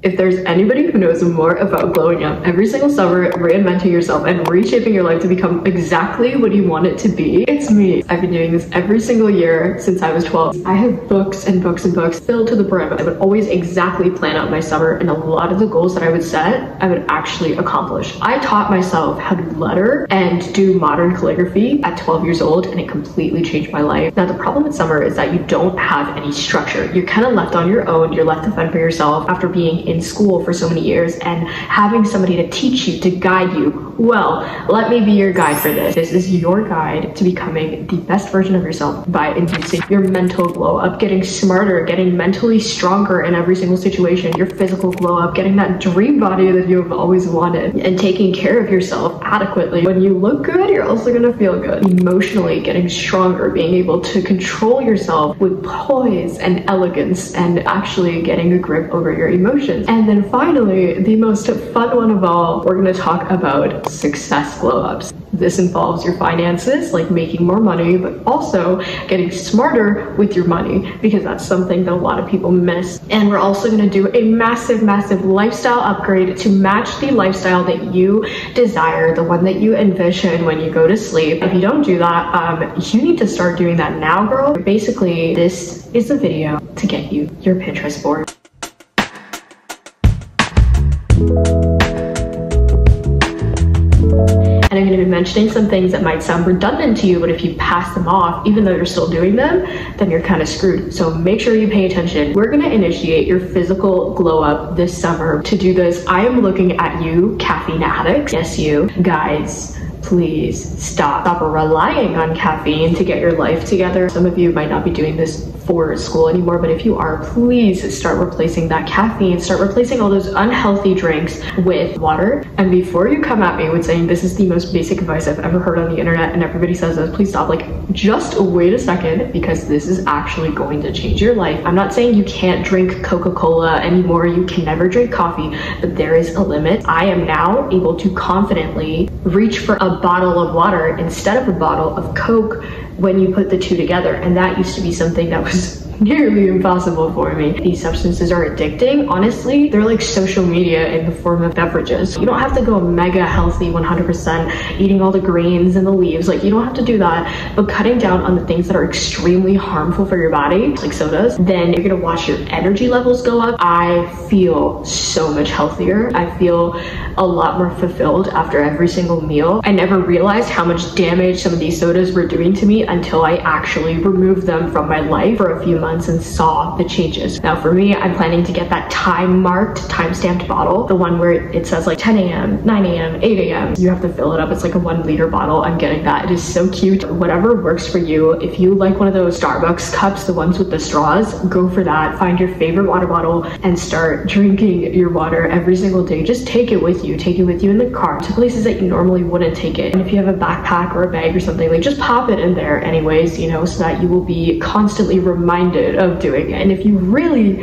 If there's anybody who knows more about glowing up every single summer, reinventing yourself and reshaping your life to become exactly what you want it to be, it's me. I've been doing this every single year since I was 12. I have books and books and books filled to the brim. I would always exactly plan out my summer, and a lot of the goals that I would set, I would actually accomplish. I taught myself how to letter and do modern calligraphy at 12 years old, and it completely changed my life. Now, the problem with summer is that you don't have any structure. You're kind of left on your own. You're left to fend for yourself after being in school for so many years and having somebody to teach you, to guide you. Well, let me be your guide for this. This is your guide to becoming the best version of yourself by inducing your mental glow up, getting smarter, getting mentally stronger in every single situation, your physical glow up, getting that dream body that you have always wanted, and taking care of yourself adequately. When you look good, you're also gonna feel good. Emotionally getting stronger, being able to control yourself with poise and elegance, and actually getting a grip over your emotions. And then finally, the most fun one of all, we're gonna talk about success glow ups. This involves your finances, like making more money, but also getting smarter with your money, because that's something that a lot of people miss. And we're also going to do a massive lifestyle upgrade to match the lifestyle that you desire, the one that you envision when you go to sleep. If you don't do that, you need to start doing that now, girl. Basically, this is the video to get you your Pinterest board. And I'm going to be mentioning some things that might sound redundant to you, but if you pass them off, even though you're still doing them, then you're kind of screwed. So make sure you pay attention. We're going to initiate your physical glow up this summer. To do this, I am looking at you, caffeine addicts. Yes, you guys. Please stop relying on caffeine to get your life together. Some of you might not be doing this for school anymore, but if you are, please start replacing that caffeine. Start replacing all those unhealthy drinks with water. And before you come at me with saying this is the most basic advice I've ever heard on the internet and everybody says this, please stop. Like, just wait a second, because this is actually going to change your life. I'm not saying you can't drink Coca-Cola anymore. You can never drink coffee, but there is a limit. I am now able to confidently reach for a bottle of water instead of a bottle of Coke when you put the two together, and that used to be something that was nearly impossible for me. These substances are addicting. Honestly, they're like social media in the form of beverages. You don't have to go mega healthy 100%, eating all the greens and the leaves. Like, you don't have to do that, but cutting down on the things that are extremely harmful for your body, like sodas, then you're gonna watch your energy levels go up. I feel so much healthier. I feel a lot more fulfilled after every single meal. I never realized how much damage some of these sodas were doing to me until I actually removed them from my life for a few months and saw the changes. Now for me, I'm planning to get that time-stamped bottle, the one where it says like 10 a.m., 9 a.m., 8 a.m. You have to fill it up. It's like a 1 liter bottle. I'm getting that. It is so cute. Whatever works for you. If you like one of those Starbucks cups, the ones with the straws, go for that. Find your favorite water bottle and start drinking your water every single day. Just take it with you. Take it with you in the car to places that you normally wouldn't take it. And if you have a backpack or a bag or something, like, just pop it in there anyways, you know, so that you will be constantly reminded of doing it. And if you really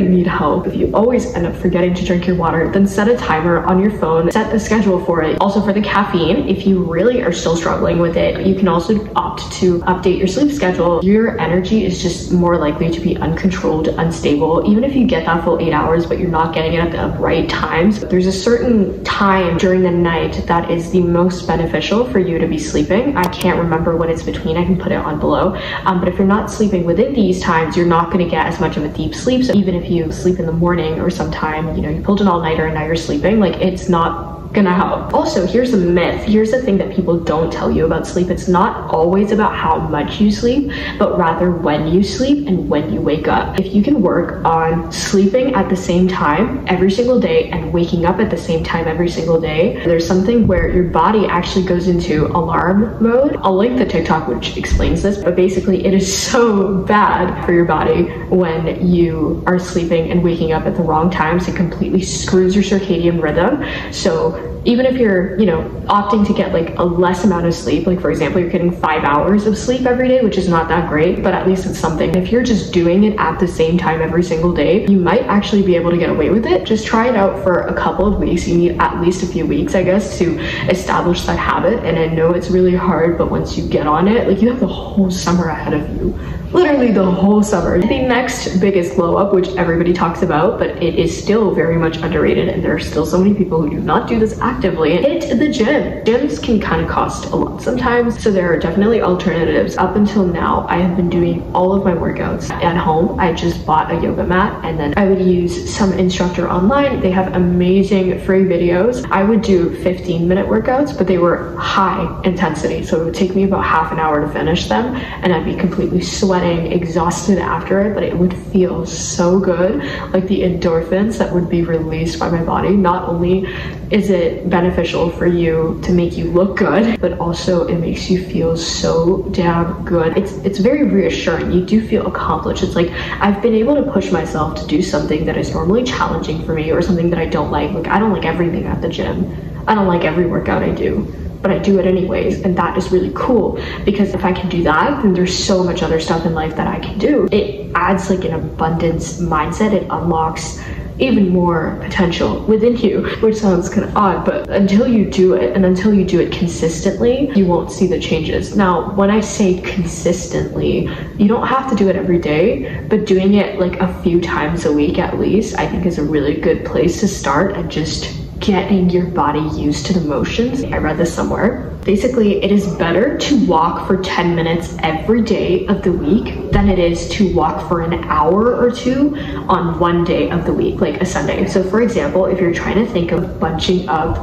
need help, if you always end up forgetting to drink your water, then set a timer on your phone, set a schedule for it. Also for the caffeine, if you really are still struggling with it, you can also opt to update your sleep schedule. Your energy is just more likely to be uncontrolled, unstable. Even if you get that full 8 hours, but you're not getting it at the right times, there's a certain time during the night that is the most beneficial for you to be sleeping. I can't remember what it's between. I can put it on below. But if you're not sleeping within these times, you're not going to get as much of a deep sleep. So even if you sleep in the morning or sometime, you know, you pulled an all-nighter and now you're sleeping, like, it's not gonna help. Also, here's a myth. Here's the thing that people don't tell you about sleep. It's not always about how much you sleep, but rather when you sleep and when you wake up. If you can work on sleeping at the same time every single day and waking up at the same time every single day, there's something where your body actually goes into alarm mode. I'll link the TikTok which explains this, but basically it is so bad for your body when you are sleeping and waking up at the wrong times. It completely screws your circadian rhythm. So even if you're, you know, opting to get like a less amount of sleep, like for example, you're getting 5 hours of sleep every day, which is not that great, but at least it's something. If you're just doing it at the same time every single day, you might actually be able to get away with it. Just try it out for a couple of weeks. You need at least a few weeks, I guess, to establish that habit. And I know it's really hard, but once you get on it, like, you have the whole summer ahead of you. literally the whole summer. The next biggest glow up, which everybody talks about, but it is still very much underrated, and there are still so many people who do not do this actively, hit the gym. Gyms can kind of cost a lot sometimes, so there are definitely alternatives. Up until now, I have been doing all of my workouts at home. I just bought a yoga mat, and then I would use some instructor online. They have amazing free videos. I would do 15-minute workouts, but they were high intensity, so it would take me about half an hour to finish them, and I'd be completely sweating, exhausted after it, but it would feel so good. Like the endorphins that would be released by my body. Not only is it beneficial for you to make you look good, but also it makes you feel so damn good. It's very reassuring. You do feel accomplished. It's like I've been able to push myself to do something that is normally challenging for me, or something that I don't like. Like I don't like everything at the gym. I don't like every workout I do, but I do it anyways, and that is really cool, because if I can do that, then there's so much other stuff in life that I can do. It adds like an abundance mindset. It unlocks even more potential within you, which sounds kind of odd, but until you do it, and until you do it consistently, you won't see the changes. Now, when I say consistently, you don't have to do it every day, but doing it like a few times a week at least, I think is a really good place to start, and just getting your body used to the motions. I read this somewhere. Basically, it is better to walk for 10 minutes every day of the week than it is to walk for an hour or two on one day of the week, like a Sunday. So for example, if you're trying to think of bunching up,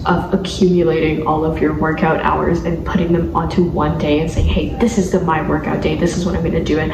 of accumulating all of your workout hours and putting them onto one day and saying, hey, this is my workout day, this is what I'm gonna do it.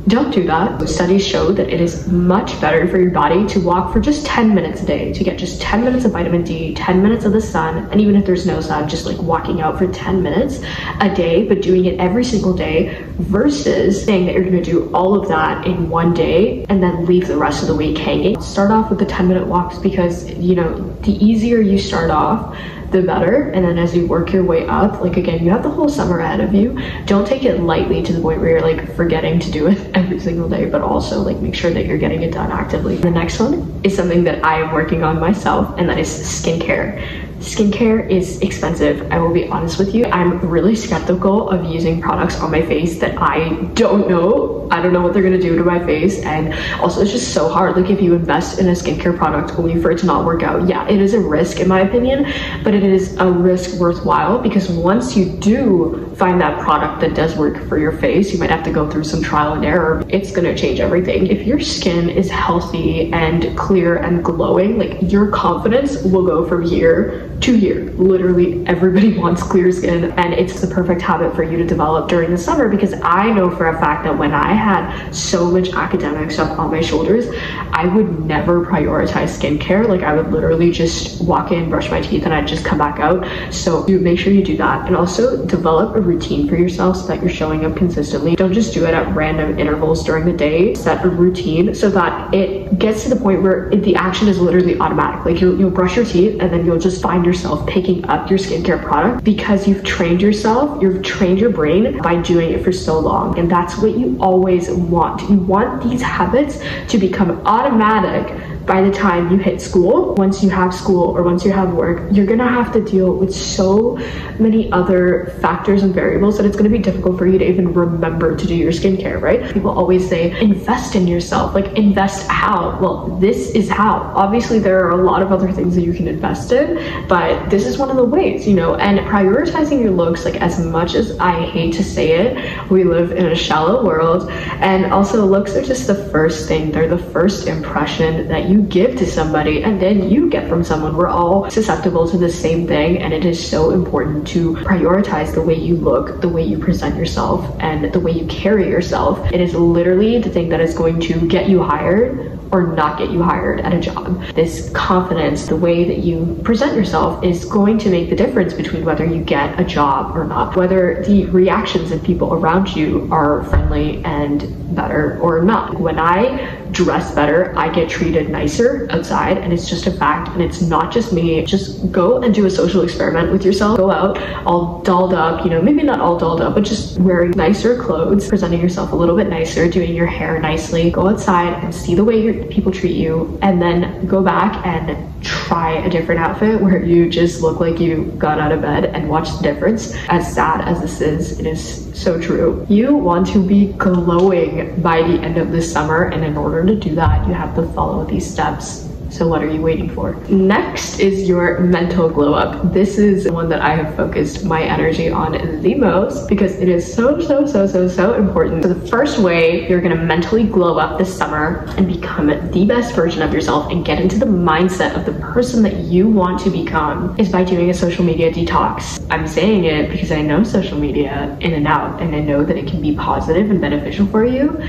Don't do that. Studies show that it is much better for your body to walk for just 10 minutes a day, to get just 10 minutes of vitamin D, 10 minutes of the sun, and even if there's no sun, just like walking out for 10 minutes a day, but doing it every single day, versus saying that you're gonna do all of that in one day and then leave the rest of the week hanging. Start off with the 10-minute walks, because, you know, the easier you start off, the better. And then as you work your way up, like again, you have the whole summer ahead of you. Don't take it lightly to the point where you're like forgetting to do it every single day, but also like make sure that you're getting it done actively. The next one is something that I am working on myself, and that is skincare. Skincare is expensive. I will be honest with you. I'm really skeptical of using products on my face that I don't know. I don't know what they're gonna do to my face. And also it's just so hard. Like if you invest in a skincare product only for it to not work out, yeah, it is a risk in my opinion, but it is a risk worthwhile, because once you do find that product that does work for your face, you might have to go through some trial and error. It's gonna change everything. If your skin is healthy and clear and glowing, like your confidence will go from year to year. Literally everybody wants clear skin, and it's the perfect habit for you to develop during the summer, because I know for a fact that when I had so much academic stuff on my shoulders, I would never prioritize skincare. Like I would literally just walk in, brush my teeth, and I'd just come back out. So you make sure you do that, and also develop a routine for yourself so that you're showing up consistently. Don't just do it at random intervals during the day. Set a routine so that it gets to the point where the action is literally automatic. Like you'll brush your teeth, and then you'll just find yourself picking up your skincare product, because you've trained yourself, you've trained your brain by doing it for so long. And that's what you always want. You want these habits to become automatic by the time you hit school. Once you have school or once you have work, you're gonna have to deal with so many other factors and variables that it's gonna be difficult for you to even remember to do your skincare, right? People always say, invest in yourself. Like, invest how? Well, this is how. Obviously, there are a lot of other things that you can invest in, but this is one of the ways, you know, and prioritizing your looks, like as much as I hate to say it, we live in a shallow world, and also looks are just the first thing. They're the first impression that you give to somebody, and then you get from someone. We're all susceptible to the same thing, and it is so important to prioritize the way you look, the way you present yourself, and the way you carry yourself. It is literally the thing that is going to get you hired or not get you hired at a job. This confidence, the way that you present yourself, is going to make the difference between whether you get a job or not, whether the reactions of people around you are friendly and better or not. When I dress better, I get treated nicer outside, and it's just a fact, and it's not just me. Just go and do a social experiment with yourself. Go out all dolled up, you know, maybe not all dolled up, but just wearing nicer clothes, presenting yourself a little bit nicer, doing your hair nicely. Go outside and see the way people treat you, and then go back and try a different outfit where you just look like you got out of bed and watch the difference. As sad as this is, it is so true. You want to be glowing by the end of this summer, and in order to do that, you have to follow these steps. So what are you waiting for? Next is your mental glow up. This is the one that I have focused my energy on the most because it is so important. So the first way you're gonna mentally glow up this summer and become the best version of yourself and get into the mindset of the person that you want to become is by doing a social media detox. I'm saying it because I know social media in and out, and I know that it can be positive and beneficial for you,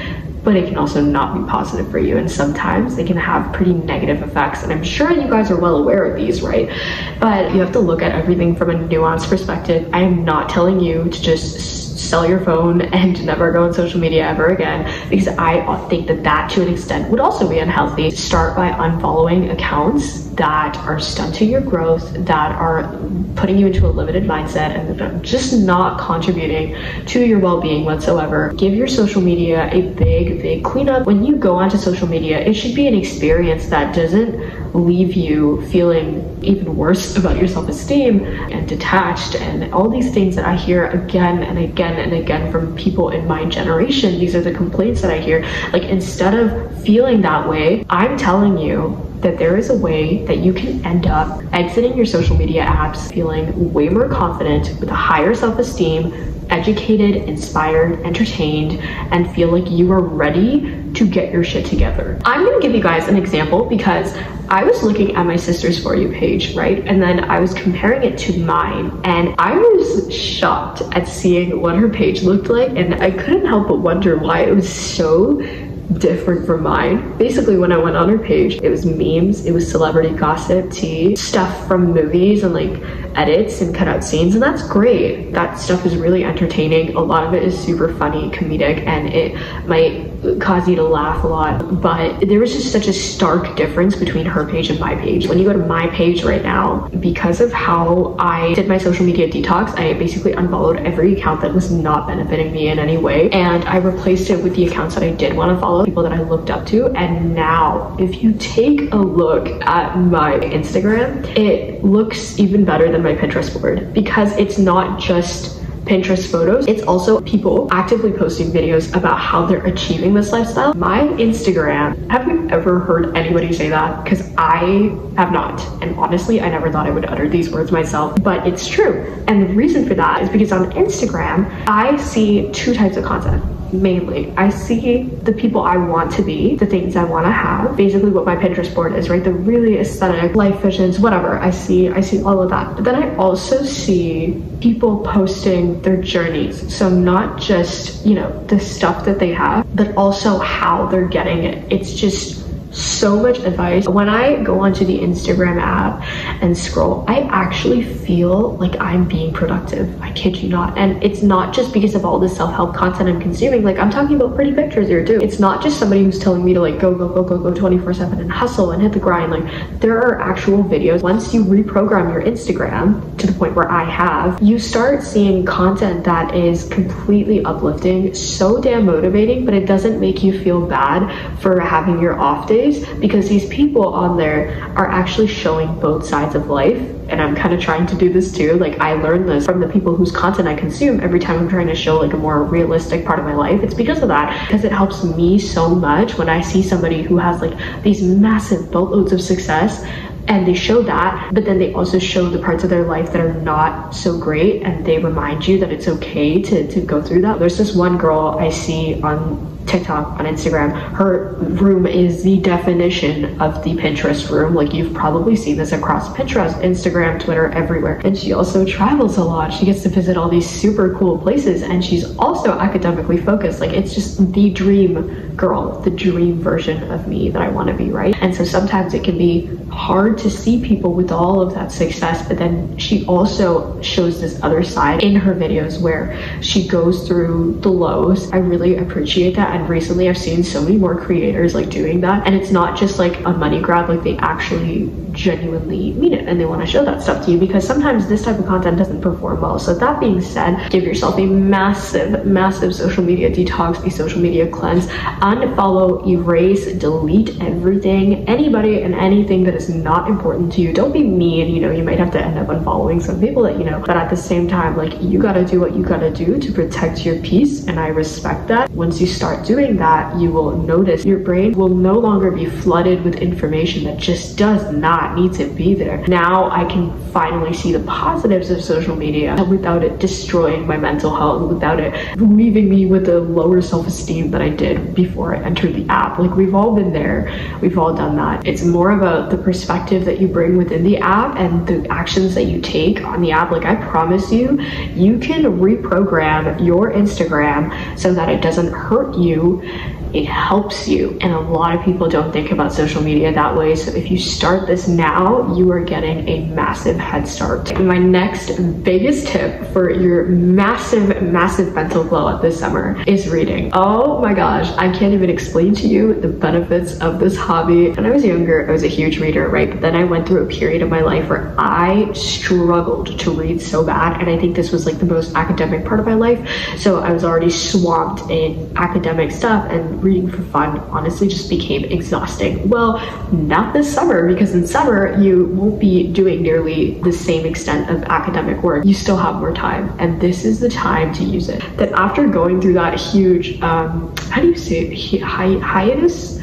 but it can also not be positive for you, and sometimes they can have pretty negative effects, and I'm sure you guys are well aware of these, right? But you have to look at everything from a nuanced perspective. I am not telling you to just sell your phone and never go on social media ever again, because I think that to an extent would also be unhealthy. Start by unfollowing accounts that are stunting your growth, that are putting you into a limited mindset, and that are just not contributing to your well-being whatsoever. Give your social media a big cleanup. When you go onto social media, it should be an experience that doesn't leave you feeling even worse about your self-esteem and detached and all these things that I hear again and again from people in my generation. These are the complaints that I hear. Like, instead of feeling that way, I'm telling you that there is a way that you can end up exiting your social media apps feeling way more confident, with a higher self-esteem, educated, inspired, entertained, and feel like you are ready to get your shit together. I'm gonna give you guys an example because I was looking at my sister's For You page, right? And then I was comparing it to mine, and I was shocked at seeing what her page looked like, and I couldn't help but wonder why it was so different from mine. Basically, when I went on her page, it was memes, it was celebrity gossip, tea, stuff from movies, and like edits and cut out scenes, and that's great. That stuff is really entertaining. A lot of it is super funny, comedic, and it might cause you to laugh a lot, but there was just such a stark difference between her page and my page. When you go to my page right now, because of how I did my social media detox, I basically unfollowed every account that was not benefiting me in any way, and I replaced it with the accounts that I did want to follow, people that I looked up to. And now if you take a look at my Instagram, it looks even better than my Pinterest board, because it's not just Pinterest photos, it's also people actively posting videos about how they're achieving this lifestyle. My Instagram, have you ever heard anybody say that? Because I have not, and honestly I never thought I would utter these words myself, but it's true. And the reason for that is because on Instagram I see two types of content. Mainly, I see the people I want to be, the things I want to have, basically what my Pinterest board is, right? The really aesthetic life visions, whatever. I see all of that. But then I also see people posting their journeys. So not just, you know, the stuff that they have, but also how they're getting it. It's just so much advice. When I go onto the Instagram app and scroll, I actually feel like I'm being productive. I kid you not. And it's not just because of all this self-help content I'm consuming. Like, I'm talking about pretty pictures here too. It's not just somebody who's telling me to like go 24/7 and hustle and hit the grind. Like, there are actual videos. Once you reprogram your Instagram to the point where I have, you start seeing content that is completely uplifting, so damn motivating, but it doesn't make you feel bad for having your off days, because these people on there are actually showing both sides of life. And I'm kind of trying to do this too. Like, I learned this from the people whose content I consume. Every time I'm trying to show like a more realistic part of my life, it's because of that, because it helps me so much when I see somebody who has like these massive boatloads of success and they show that, but then they also show the parts of their life that are not so great, and they remind you that it's okay to go through that. There's this one girl I see on TikTok, on Instagram. Her room is the definition of the Pinterest room. Like, you've probably seen this across Pinterest, Instagram, Twitter, everywhere. And she also travels a lot. She gets to visit all these super cool places, and she's also academically focused. Like, it's just the dream girl, the dream version of me that I want to be, right? And so sometimes it can be hard to see people with all of that success, but then she also shows this other side in her videos where she goes through the lows. I really appreciate that. And recently I've seen so many more creators like doing that, and it's not just like a money grab, like they actually genuinely mean it and they want to show that stuff to you, because sometimes this type of content doesn't perform well. So that being said, give yourself a massive social media detox, a social media cleanse. Unfollow, erase, delete everything, anybody and anything that is not important to you. Don't be mean, you know, you might have to end up unfollowing some people that you know, but at the same time, like, you gotta do what you gotta do to protect your peace, and I respect that. Once you start doing that, you will notice your brain will no longer be flooded with information that just does not need to be there. Now I can finally see the positives of social media without it destroying my mental health, without it leaving me with the lower self-esteem that I did before I entered the app. Like, we've all been there, we've all done that. It's more about the perspective that you bring within the app and the actions that you take on the app. Like, I promise you, you can reprogram your Instagram so that it doesn't hurt you, it helps you. And a lot of people don't think about social media that way. So if you start this now, you are getting a massive head start. My next biggest tip for your massive mental glow up this summer is reading. Oh my gosh, I can't even explain to you the benefits of this hobby. When I was younger, I was a huge reader, right? But then I went through a period of my life where I struggled to read so bad. And I think this was like the most academic part of my life. So I was already swamped in academic stuff, and reading for fun honestly just became exhausting. Well, not this summer, because in summer you won't be doing nearly the same extent of academic work. You still have more time, and this is the time to use it. That after going through that huge how do you say it? Hiatus.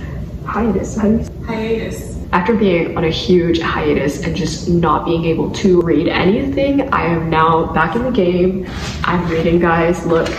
After being on a huge hiatus and just not being able to read anything, I am now back in the game. I'm reading, guys. Look,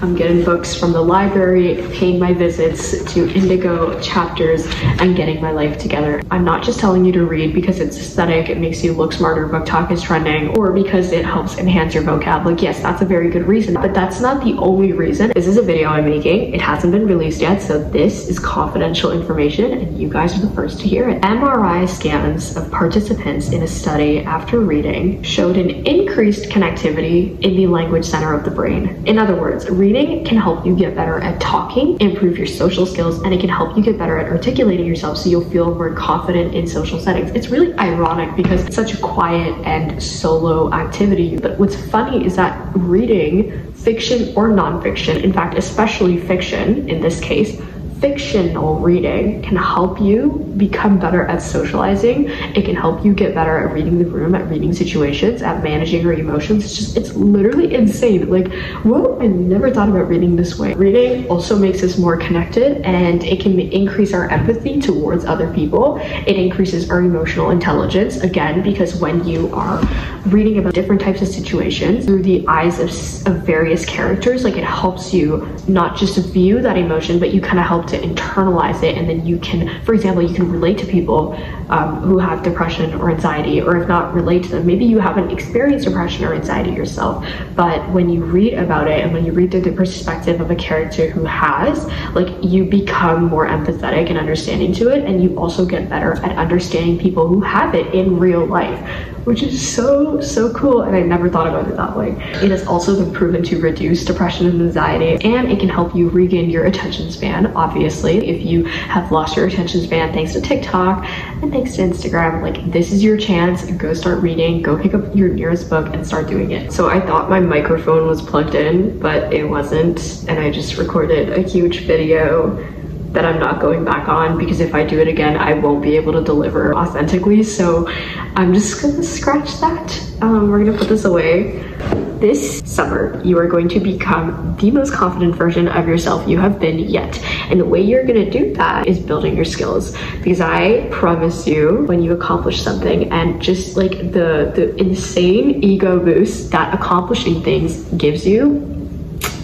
I'm getting books from the library, paying my visits to Indigo chapters, and getting my life together. I'm not just telling you to read because it's aesthetic, it makes you look smarter, book talk is trending, or because it helps enhance your vocab. Like, yes, that's a very good reason, but that's not the only reason. This is a video I'm making. It hasn't been released yet, so this is confidential information, and you guys are the first to hear it. MRI scans of participants in a study after reading showed an increased connectivity in the language center of the brain. In other words, reading can help you get better at talking, improve your social skills, and it can help you get better at articulating yourself so you'll feel more confident in social settings. It's really ironic because it's such a quiet and solo activity, but what's funny is that reading, fiction or nonfiction, in fact, especially fiction in this case, fictional reading can help you become better at socializing. It can help you get better at reading the room, at reading situations, at managing your emotions. It's literally insane. Like, whoa, I never thought about reading this way. Reading also makes us more connected, and it can increase our empathy towards other people. It increases our emotional intelligence, again, because when you are reading about different types of situations through the eyes of various characters, like, it helps you not just view that emotion, but you kind of help to internalize it, and then you can, for example, you can relate to people who have depression or anxiety, or if not relate to them, maybe you haven't experienced depression or anxiety yourself, but when you read about it and when you read through the perspective of a character who has, like, you become more empathetic and understanding to it, and you also get better at understanding people who have it in real life, which is so cool, and I never thought about it that way. It has also been proven to reduce depression and anxiety, and it can help you regain your attention span, obviously. If you have lost your attention span thanks to TikTok and thanks to Instagram, like, this is your chance. Go start reading, go pick up your nearest book and start doing it. So I thought my microphone was plugged in, but it wasn't, and I just recorded a huge video that I'm not going back on, because if I do it again, I won't be able to deliver authentically. So I'm just gonna scratch that. We're gonna put this away. This summer, you are going to become the most confident version of yourself you have been yet. And the way you're gonna do that is building your skills. Because I promise you, when you accomplish something, and just like the insane ego boost that accomplishing things gives you,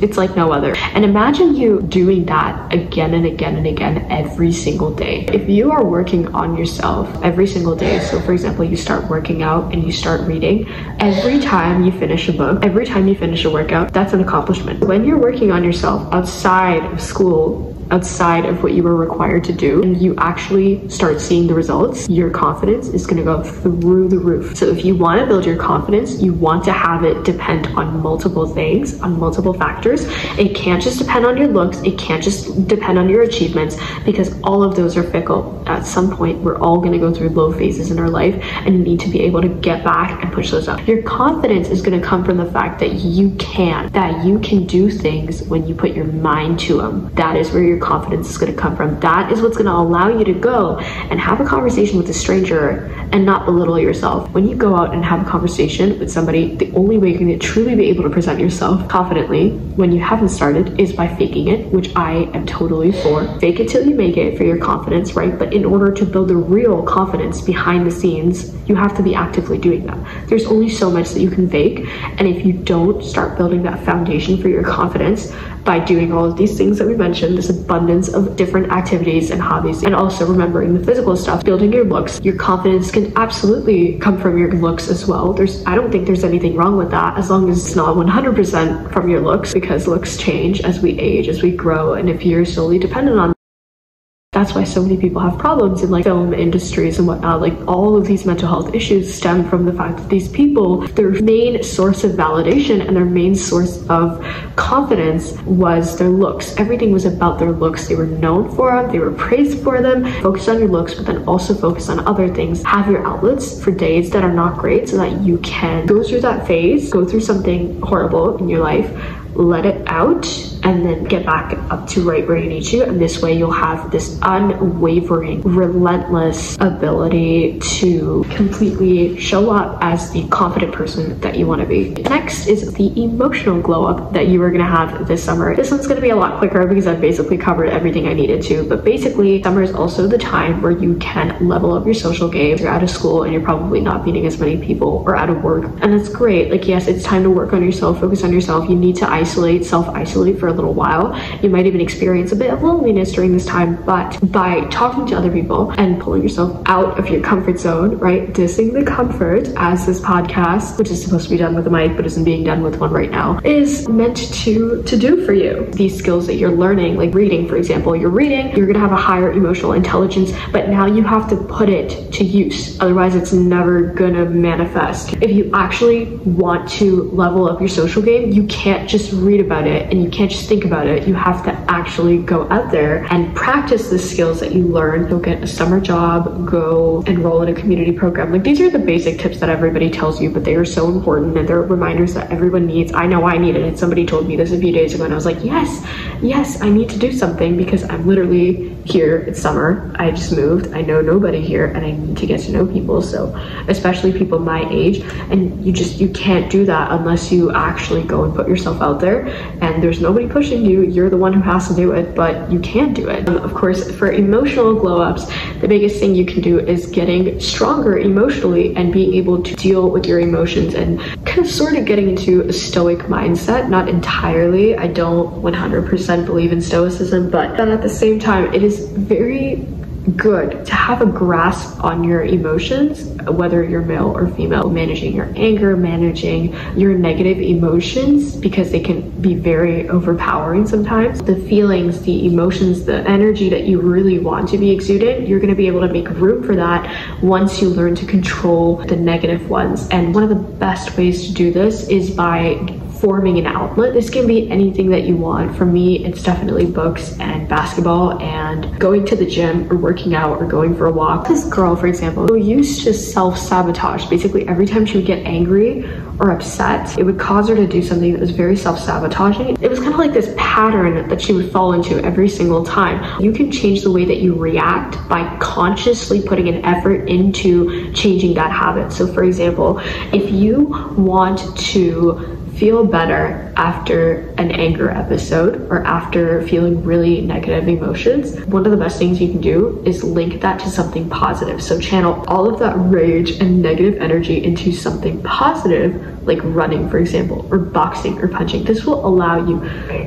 it's like no other. And imagine you doing that again and again and again every single day. If you are working on yourself every single day, so for example, you start working out and you start reading, every time you finish a book, every time you finish a workout, that's an accomplishment. When you're working on yourself outside of school, outside of what you were required to do, and you actually start seeing the results, your confidence is going to go through the roof. So if you want to build your confidence, you want to have it depend on multiple things, on multiple factors. It can't just depend on your looks. It can't just depend on your achievements, because all of those are fickle. At some point, we're all going to go through low phases in our life, and you need to be able to get back and push those up. Your confidence is going to come from the fact that you can do things when you put your mind to them. That is where your confidence is going to come from. That is what's going to allow you to go and have a conversation with a stranger and not belittle yourself. When you go out and have a conversation with somebody, the only way you're going to truly be able to present yourself confidently when you haven't started is by faking it, which I am totally for. Fake it till you make it for your confidence, right? But in order to build the real confidence behind the scenes, you have to be actively doing that. There's only so much that you can fake, and if you don't start building that foundation for your confidence by doing all of these things that we mentioned, this abundance of different activities and hobbies, and also remembering the physical stuff, building your looks, your confidence can absolutely come from your looks as well. I don't think there's anything wrong with that, as long as it's not 100% from your looks, because looks change as we age, as we grow, and if you're solely dependent on that's why so many people have problems in like film industries and whatnot. Like all of these mental health issues stem from the fact that these people, their main source of validation and their main source of confidence was their looks. Everything was about their looks. They were known for them. They were praised for them. Focus on your looks, but then also focus on other things. Have your outlets for days that are not great so that you can go through that phase, go through something horrible in your life, let it out, and then get back up to right where you need to. And this way you'll have this unwavering, relentless ability to completely show up as the confident person that you want to be. Next is the emotional glow up that you are going to have this summer. This one's going to be a lot quicker because I've basically covered everything I needed to, but basically summer is also the time where you can level up your social game. You're out of school and you're probably not meeting as many people, or out of work, and that's great. Like, yes, it's time to work on yourself, focus on yourself. You need to self-isolate for a little while. You might even experience a bit of loneliness during this time, but by talking to other people and pulling yourself out of your comfort zone, right? Dissing the comfort, as this podcast, which is supposed to be done with a mic but isn't being done with one right now, is meant to do for you. These skills that you're learning, like reading, for example, you're gonna have a higher emotional intelligence, but now you have to put it to use. Otherwise, it's never gonna manifest. If you actually want to level up your social game, you can't just read about it and you can't just think about it. You have to actually go out there and practice the skills that you learn. Go get a summer job, go enroll in a community program. Like, these are the basic tips that everybody tells you, but they are so important, and they're reminders that everyone needs. I know I needed it. Somebody told me this a few days ago and I was like, yes, I need to do something, because I'm literally here. It's summer. I just moved. I know nobody here and I need to get to know people. So especially people my age, and you can't do that unless you actually go and put yourself out there, and there's nobody pushing you. You're the one who has to do it, but you can do it. Of course, for emotional glow ups, the biggest thing you can do is getting stronger emotionally and being able to deal with your emotions and kind of sort of getting into a stoic mindset. Not entirely. I don't 100% believe in stoicism, but then at the same time, it is very good to have a grasp on your emotions, whether you're male or female, managing your anger, managing your negative emotions, because they can be very overpowering sometimes. The feelings, the emotions, the energy that you really want to be exuded, you're going to be able to make room for that once you learn to control the negative ones. And one of the best ways to do this is by forming an outlet. This can be anything that you want. For me, it's definitely books and basketball and going to the gym or working out or going for a walk. This girl, for example, who used to self-sabotage. Basically, every time she would get angry or upset, it would cause her to do something that was very self-sabotaging. It was kind of like this pattern that she would fall into every single time. You can change the way that you react by consciously putting an effort into changing that habit. So for example, if you want to feel better after an anger episode or after feeling really negative emotions, one of the best things you can do is link that to something positive. So channel all of that rage and negative energy into something positive, like running, for example, or boxing or punching. This will allow you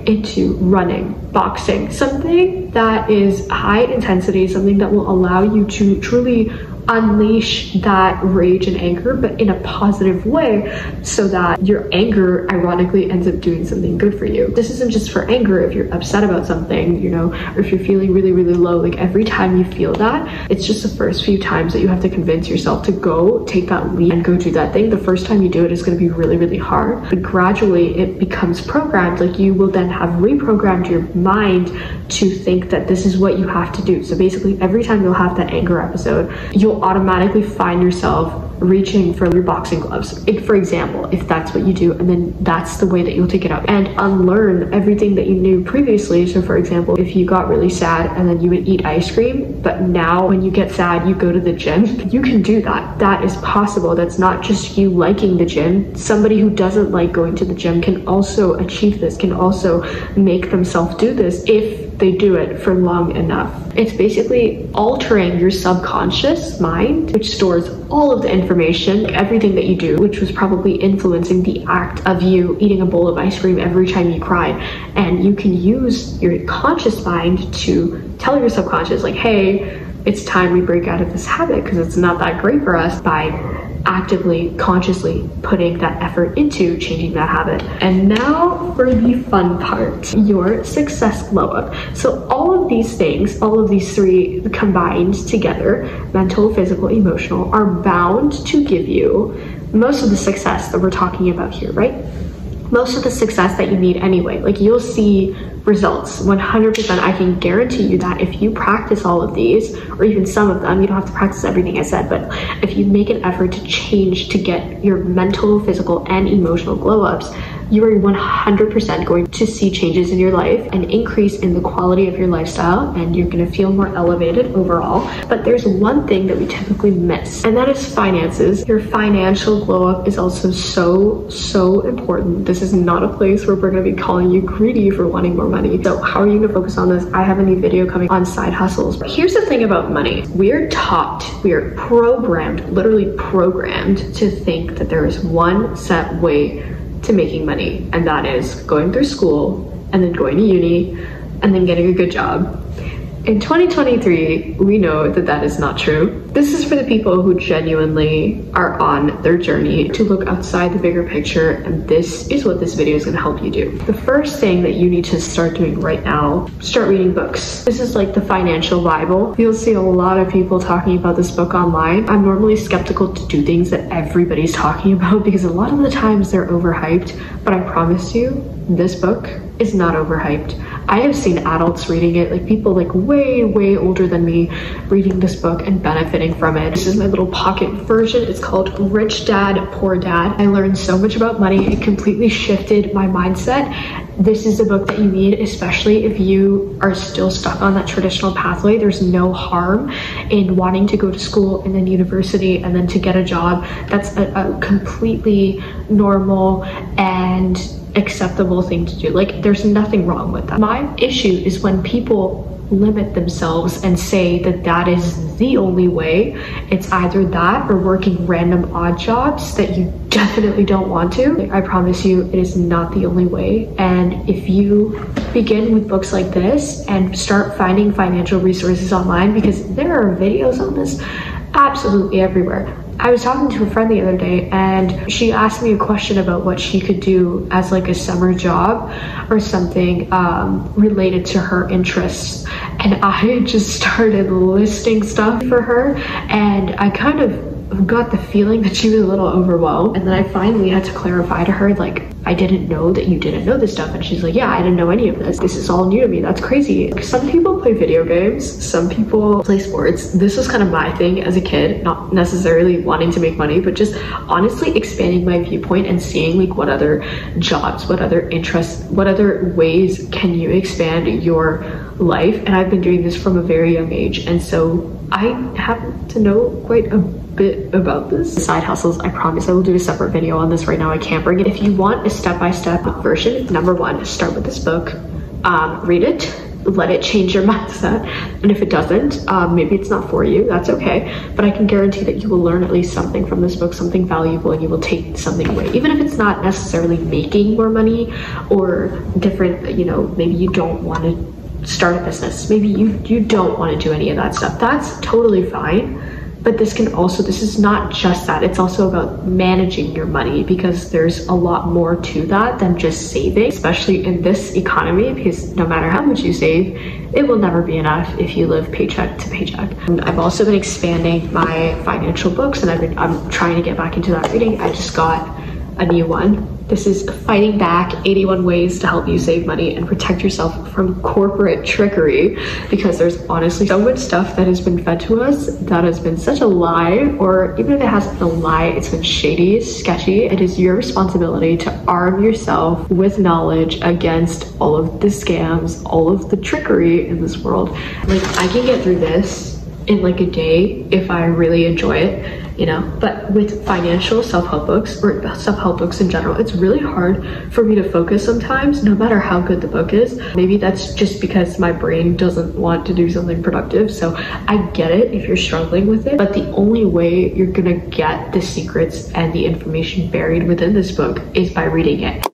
into running, boxing, something that is high intensity, something that will allow you to truly unleash that rage and anger, but in a positive way, so that your anger ironically ends up doing something good for you. This isn't just for anger. If you're upset about something, you know, or if you're feeling really, really low, like every time you feel that, it's just the first few times that you have to convince yourself to go take that leap and go do that thing. The first time you do it is going to be really, really hard, but gradually it becomes programmed. Like you will then have reprogrammed your mind to think that this is what you have to do. So basically every time you'll have that anger episode, you'll automatically find yourself reaching for your boxing gloves, for example, if that's what you do, and then that's the way that you'll take it up and unlearn everything that you knew previously. So for example, if you got really sad and then you would eat ice cream, but now when you get sad you go to the gym, you can do that. That is possible. That's not just you liking the gym. Somebody who doesn't like going to the gym can also achieve this, can also make themselves do this if they do it for long enough. It's basically altering your subconscious mind, which stores all of the information, everything that you do, which was probably influencing the act of you eating a bowl of ice cream every time you cried. And you can use your conscious mind to tell your subconscious, like, hey, it's time we break out of this habit because it's not that great for us, by actively, consciously putting that effort into changing that habit. And now for the fun part, your success glow up. So all of these things, all of these three combined together, mental, physical, emotional, are bound to give you most of the success that we're talking about here, right? Most of the success that you need anyway. Like you'll see results 100%. I can guarantee you that if you practice all of these, or even some of them, you don't have to practice everything I said, but if you make an effort to change to get your mental, physical, and emotional glow ups, you are 100% going to see changes in your life, an increase in the quality of your lifestyle, and you're going to feel more elevated overall. But there's one thing that we typically miss, and that is finances. Your financial glow up is also so important. This is not a place where we're going to be calling you greedy for wanting more money. So how are you going to focus on this? I have a new video coming on side hustles. But here's the thing about money. We're taught, we are programmed, literally programmed to think that there is one set way to making money, and that is going through school and then going to uni and then getting a good job. In 2023, we know that that is not true. This is for the people who genuinely are on their journey to look outside the bigger picture, and this is what this video is going to help you do. The first thing that you need to start doing right now, start reading books. This is like the financial Bible. You'll see a lot of people talking about this book online. I'm normally skeptical to do things that everybody's talking about because a lot of the times they're overhyped, but I promise you, this book is not overhyped. I have seen adults reading it, like people like way older than me reading this book and benefiting from it. This is my little pocket version. It's called Rich Dad, Poor Dad. I learned so much about money. It completely shifted my mindset. This is a book that you need, especially if you are still stuck on that traditional pathway. There's no harm in wanting to go to school and then university and then to get a job. That's a completely normal and acceptable thing to do. Like, there's nothing wrong with that. My issue is when people limit themselves and say that that is the only way. It's either that or working random odd jobs that you definitely don't want to. Like, I promise you, it is not the only way. And if you begin with books like this and start finding financial resources online, because there are videos on this absolutely everywhere. I was talking to a friend the other day and she asked me a question about what she could do as like a summer job or something related to her interests. And I just started listing stuff for her, and I kind of got the feeling that she was a little overwhelmed. And then I finally had to clarify to her, like, I didn't know that you didn't know this stuff. And she's like, yeah, I didn't know any of this. This is all new to me. That's crazy. Some people play video games, some people play sports. This was kind of my thing as a kid, not necessarily wanting to make money, but just honestly expanding my viewpoint and seeing like what other jobs, what other interests, what other ways can you expand your life. And I've been doing this from a very young age. And so I happen to know quite a bit about this. Side hustles, I promise I will do a separate video on this. Right now I can't bring it. If you want a step-by-step version, number one, start with this book, read it, let it change your mindset. And if it doesn't, maybe it's not for you, that's okay. But I can guarantee that you will learn at least something from this book, something valuable, and you will take something away. Even if it's not necessarily making more money or different, you know, maybe you don't want to start a business. Maybe you don't want to do any of that stuff. That's totally fine. But this is not just that, it's also about managing your money, because there's a lot more to that than just saving, especially in this economy, because no matter how much you save, it will never be enough if you live paycheck to paycheck. And I've also been expanding my financial books, and I'm trying to get back into that reading. I just got a new one. This is Fighting Back: 81 Ways to Help You Save Money and Protect Yourself from Corporate Trickery, because there's honestly so much stuff that has been fed to us that has been such a lie, or even if it hasn't been a lie, it's been shady, sketchy. It is your responsibility to arm yourself with knowledge against all of the scams, all of the trickery in this world. Like, I can get through this in like a day if I really enjoy it, you know. But with financial self-help books, or self-help books in general, it's really hard for me to focus sometimes, no matter how good the book is. Maybe that's just because my brain doesn't want to do something productive, so I get it if you're struggling with it. But the only way you're gonna get the secrets and the information buried within this book is by reading it.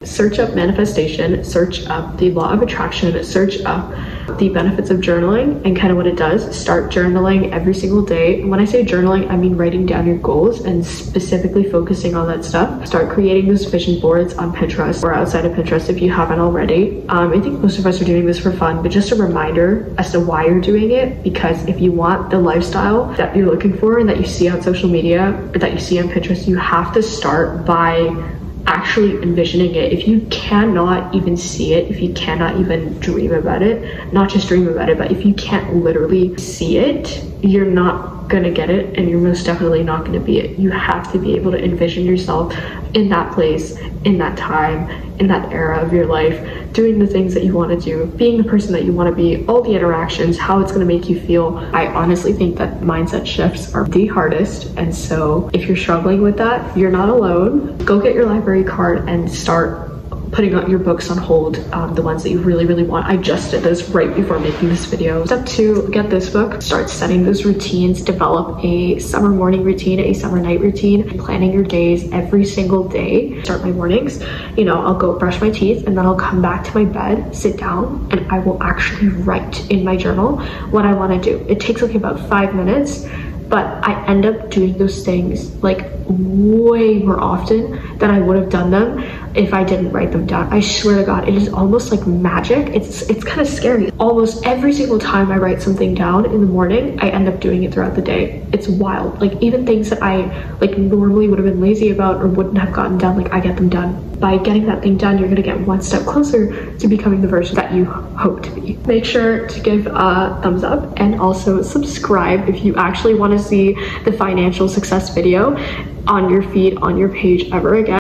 Search up manifestation, search up the law of attraction, search up the benefits of journaling and kind of what it does. Start journaling every single day. And when I say journaling, I mean writing down your goals and specifically focusing on that stuff. Start creating those vision boards on Pinterest or outside of Pinterest if you haven't already. I think most of us are doing this for fun, but just a reminder as to why you're doing it, because if you want the lifestyle that you're looking for and that you see on social media or that you see on Pinterest, you have to start by actually envisioning it. If you cannot even see it, if you cannot even dream about it, not just dream about it, but if you can't literally see it, you're not gonna get it, and you're most definitely not gonna be it. You have to be able to envision yourself in that place, in that time, in that era of your life, doing the things that you want to do, being the person that you want to be, all the interactions, how it's going to make you feel. I honestly think that mindset shifts are the hardest, and so if you're struggling with that, you're not alone. Go get your library card and start putting out your books on hold, the ones that you really want. I just did this right before making this video. Step 2, get this book. Start setting those routines. Develop a summer morning routine, a summer night routine, planning your days every single day. Start my mornings, you know, I'll go brush my teeth and then I'll come back to my bed, sit down, and I will actually write in my journal what I want to do. It takes like about 5 minutes, but I end up doing those things like way more often than I would have done them if I didn't write them down. I swear to God, it is almost like magic. It's kind of scary. Almost every single time I write something down in the morning, I end up doing it throughout the day. It's wild. Like, even things that I like normally would have been lazy about or wouldn't have gotten done, like I get them done. By getting that thing done, you're gonna get one step closer to becoming the version that you hope to be. Make sure to give a thumbs up and also subscribe if you actually want to see the financial success video on your feed, on your page ever again.